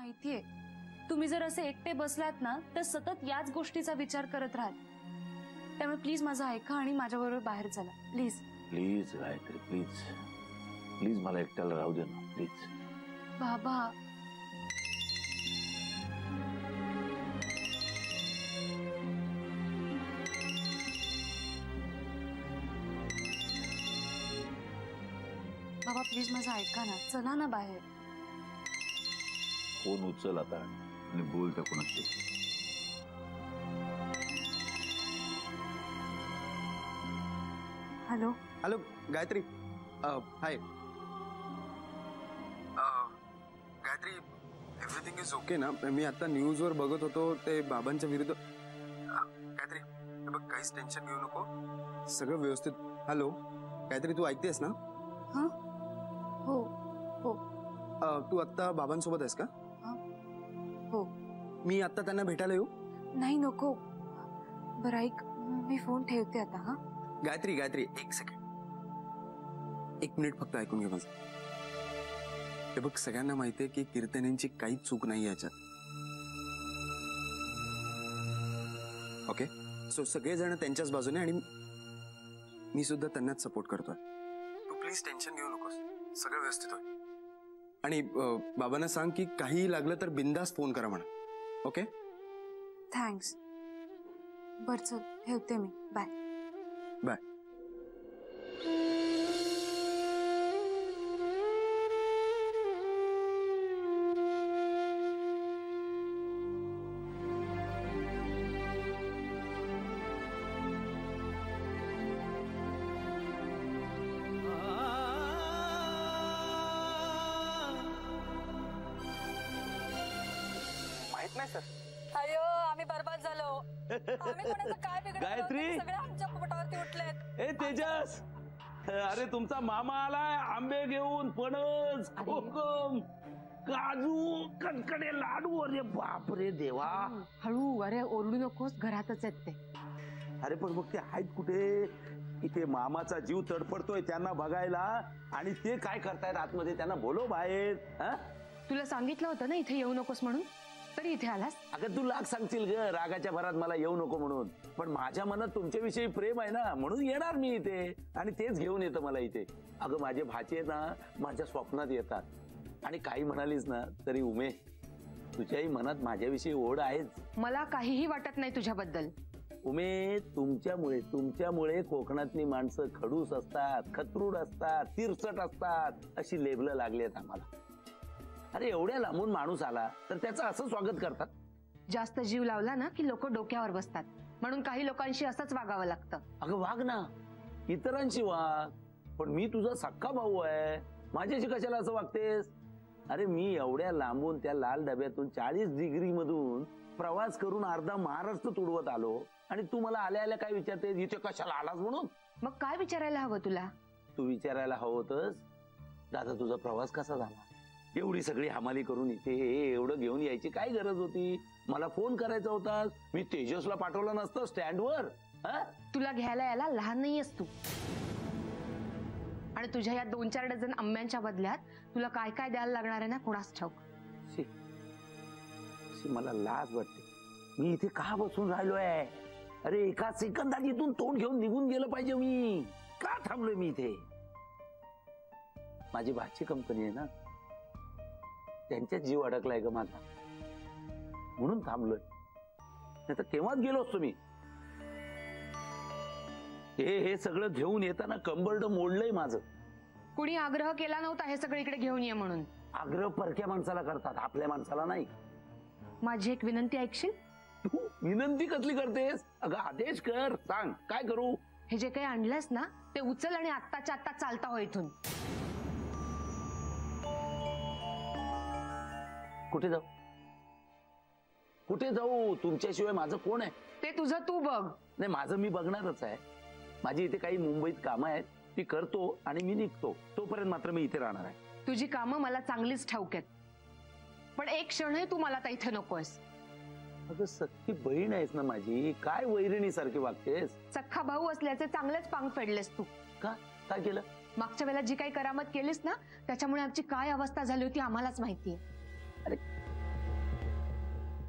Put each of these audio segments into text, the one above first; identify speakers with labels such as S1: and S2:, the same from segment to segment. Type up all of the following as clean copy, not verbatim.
S1: माहितीये, तुम्ही जर असे एकटे बसलात ना तर सतत याच गोष्टीचा विचार करत राहाल. त्यामुळे प्लीज माझं ऐका आणि माझ्याबरोबर बाहेर चला please.
S2: Please Gayatri, please please मला एकट्याला राहू दे ना प्लीज.
S1: बाबा बाबा प्लीज माझं ऐका ना, चला ना बाहेर.
S2: फोन उचल आता आणि बोल त्या कोणाशी.
S1: Hello
S3: hello Gayatri, high Gayatri, everything is okay ना? मी आता न्यूजवर बघत होतो ते बाबांच्या विरुद्ध. गायत्री हे बघ, काहीच टेन्शन घेऊ नको, सगळं व्यवस्थित. हॅलो गायत्री, तू ऐकतेस ना?
S1: हां हो हो.
S3: तू आत्ता बाबांसोबत आहेस का?
S1: हो.
S3: मी आत्ता त्यांना भेटायला येऊ?
S1: नाही नको. बरं ऐक, मी फोन ठेवते आता. हा
S3: गायत्री गायत्री, एक सेकंड, एक मिनिट फक्त ऐकून घे माझं. हे बघ, सगळ्यांना माहितीये की कीर्तनेंची काहीच चूक नाही याच्यात. ओके, सो सगळेजण त्यांच्याच बाजूने आणि मी सुद्धा त्यांनाच सपोर्ट करतोय. तू प्लीज टेन्शन घेऊ नकोस, सगळं व्यवस्थित होईल. आणि बाबांना सांग की काही लागलं तर बिंदास फोन करा म्हणा. Okay
S1: thanks. बरं चल ठेवते मी. Bye
S3: bye.
S4: माहित नाही सर.
S5: अयो आम्ही बर्बाद झालो. आम्ही कोणाचं काय बिघडवलं?
S6: गायत्री!
S5: सगळे आमच्या पोटावरती उठलेत.
S6: ए तेजस, अरे तुमचा मामा आलाय, आंबे घेऊन, फणस, कोकम, काजू, कडकडे लाडू. अरे बापरे देवा.
S7: हळू, अरे ओरडू नकोस, घरातच आहेत ते.
S6: अरे पण मग ते आहेत कुठे? इथे मामाचा जीव तडफडतोय त्यांना बघायला, आणि ते काय करतायत आतमध्ये? त्यांना बोलव बाहेर.
S7: तुला सांगितलं होतं ना इथे येऊ नकोस म्हणून, तरी इथे आलास.
S6: अगं तू लाख सांगशील ग रागाच्या भरात मला येऊ नको म्हणून, पण माझ्या मनात तुमच्याविषयी प्रेम आहे ना, म्हणून येणार मी इथे, आणि तेच घेऊन येतं मला इथे. अगं माझे भाचे ना माझ्या स्वप्नात येतात, आणि काही म्हणालीस ना तरी उमे, तुझ्याही मनात माझ्याविषयी ओढ आहेच.
S7: मला काहीही वाटत नाही तुझ्याबद्दल.
S6: उमे, तुमच्यामुळे कोकणातली माणसं खडूस असतात, खतरूड असतात, तिरसट असतात, अशी लेबलं लागलेत आम्हाला. अरे एवढ्या लांबून माणूस आला तर त्याचं असं स्वागत करतात.
S7: जास्त जीव लावला ना की लोक डोक्यावर बसतात, म्हणून काही लोकांशी असंच वागावं लागतं.
S6: अगं वाग ना, इतरांशी वाग, पण मी तुझा सक्का भाऊ आहे, माझ्याशी कशाला असं वागतेस? अरे मी एवढ्या लांबून त्या लाल डब्यातून 40 डिग्री मधून प्रवास करून अर्धा महाराष्ट्र तुडवत आलो, आणि तू मला आल्या आल्या काय विचारतेस इथे कशाला आलास म्हणून?
S7: मग काय विचारायला हवं तुला?
S6: तू विचारायला हवं होतंस, दादा तुझा प्रवास कसा झाला? एवढी सगळी हमाली करून इथे एवढं घेऊन यायची काय गरज होती? मला फोन करायचा होता, मी तेजसला पाठवलं नसतं स्टँडवर.
S7: तुला घ्यायला यायला लहान नाहीयेस तू, आणि तुझ्या या 2-4 डझन आंब्यांच्या बदल्यात तुला काय काय द्यायला लागणार आहे ना कोणास ठाऊक.
S6: मला लाज वाटते, मी इथे का बसून राहिलोय? अरे एका सेकंदात इथून तोंड घेऊन निघून गेलं पाहिजे. मी का थांबलोय? मी इथे माझी भाची कंपनी आहे ना, त्यांच्यात जीव अडकलाय ग माझा, म्हणून थांबलोय. नाही तर केव्हाच गेलो असतो मी. हे सगळं घेऊन येताना कंबरड मोडलंय माझं.
S7: कुणी आग्रह केला नव्हता हे सगळं इकडे घेऊन ये म्हणून.
S6: आग्रह परक्या माणसाला करतात, आपल्या माणसाला नाही.
S7: माझी एक विनंती ऐकशील?
S6: तू विनंती कसली करतेस? अगं आदेश कर, सांग काय करू?
S7: हे जे काही आणलंस ना ते उचल आणि आत्ताच्या आत्ता चालता हो इथून.
S6: कुठे जाऊ? कुठे जाऊ? तुमच्याशिवाय माझं कोण आहे?
S7: ते तुझं तू बघ.
S6: नाही, माझं मी बघणारच आहे. माझी इथे काही मुंबईत कामं आहेत, ती करतो आणि मी निघतो. तोपर्यंत मात्र मी इथे राहणार आहे.
S7: तुझी कामं मला चांगलीच ठाऊक आहेत, पण एक क्षणही तू मला इथे नकोस.
S6: अगं सख्खी बहीण आहेस ना माझी, काय वैरिणी सारखी वागतेस?
S7: सख्खा भाऊ असल्याचे चांगलेच पांग फेडलेस तू.
S6: का? काय केलं?
S7: मागच्या वेळेला जी काही करामत केलीस ना त्याच्यामुळे आमची काय अवस्था झाली होती आम्हालाच माहितीये.
S6: अरे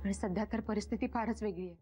S7: आणि सध्या तर परिस्थिती फारच वेगळी आहे.